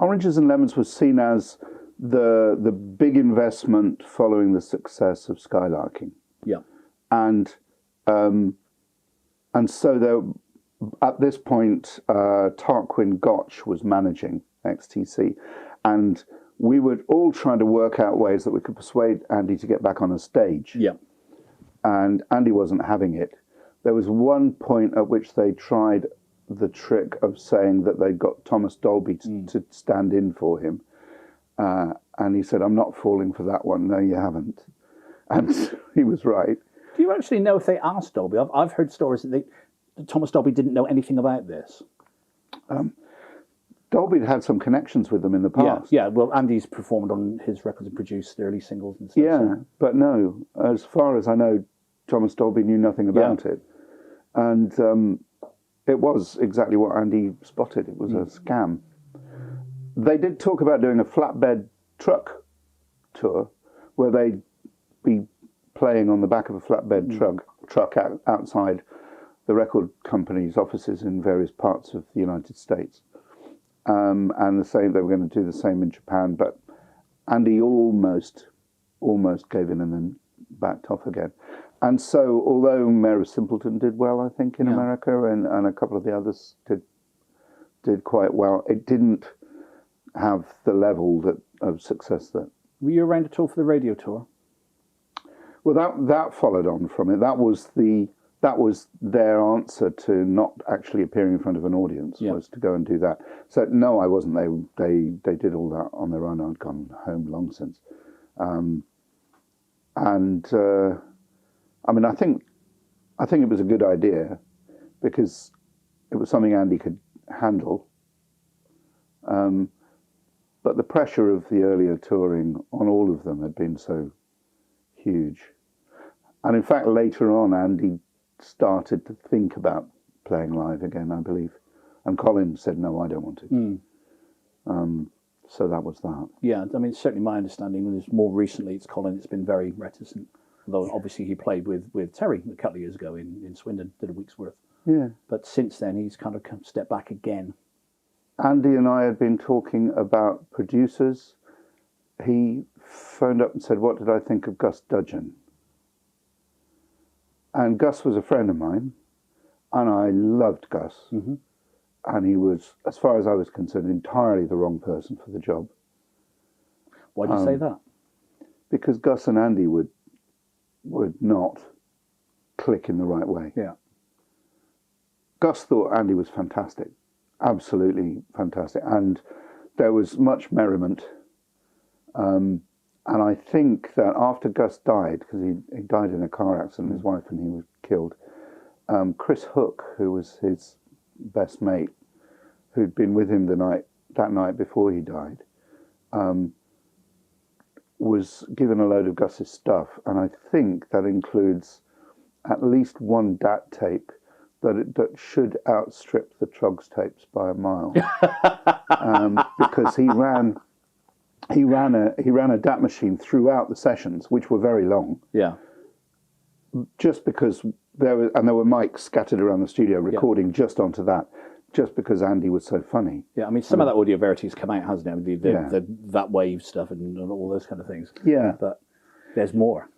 Oranges and Lemons was seen as the big investment following the success of Skylarking. Yeah. And so there, at this point, Tarquin Gotch was managing XTC, and we were all trying to work out ways that we could persuade Andy to get back on a stage. Yeah. And Andy wasn't having it. There was one point at which they tried the trick of saying that they'd got Thomas Dolby to stand in for him. And he said, "I'm not falling for that one." "No, you haven't." And he was right. Do you actually know if they asked Dolby? I've heard stories that Thomas Dolby didn't know anything about this. Dolby had some connections with them in the past. Yeah. Well, Andy's performed on his records and produced early singles and stuff. Yeah, so. but no, as far as I know, Thomas Dolby knew nothing about it. And it was exactly what Andy spotted. It was a scam. They did talk about doing a flatbed truck tour where they'd be playing on the back of a flatbed truck outside the record company's offices in various parts of the United States. And they were going to do the same in Japan, but Andy almost gave in and then backed off again. And so, although Mayor of Simpleton did well, I think, in America, and a couple of the others did quite well, it didn't have the level of success that... Were you around at all for the radio tour? Well, that followed on from it. That was their answer to not actually appearing in front of an audience, was to go and do that. So no, I wasn't. They did all that on their own. I'd gone home long since. I mean, I think it was a good idea because it was something Andy could handle. But the pressure of the earlier touring on all of them had been so huge. And in fact, later on, Andy started to think about playing live again, I believe. And Colin said, "No, I don't want to." So that was that. Yeah, I mean, certainly my understanding is more recently it's Colin that's been very reticent. Although obviously he played with Terry a couple of years ago in Swindon, did a week's worth. Yeah. But since then he's kind of stepped back again. Andy and I had been talking about producers. He phoned up and said, "What did I think of Gus Dudgeon?" And Gus was a friend of mine, and I loved Gus. And he was, as far as I was concerned, entirely the wrong person for the job. Why do you say that? Because Gus and Andy would not click in the right way. Yeah. Gus thought Andy was fantastic, absolutely fantastic, and there was much merriment. And I think that after Gus died, because he died in a car accident, his wife and he were killed, Chris Hook, who was his best mate, who'd been with him that night before he died, was given a load of Gus's stuff, and I think that includes at least one DAT tape that should outstrip the Trogs tapes by a mile, because he ran a DAT machine throughout the sessions, which were very long. Yeah. Just because there were mics scattered around the studio recording just onto that, just because Andy was so funny. Yeah, I mean, some of that audio verity's come out, hasn't it? I mean, that wave stuff and all those kind of things. Yeah. But there's more.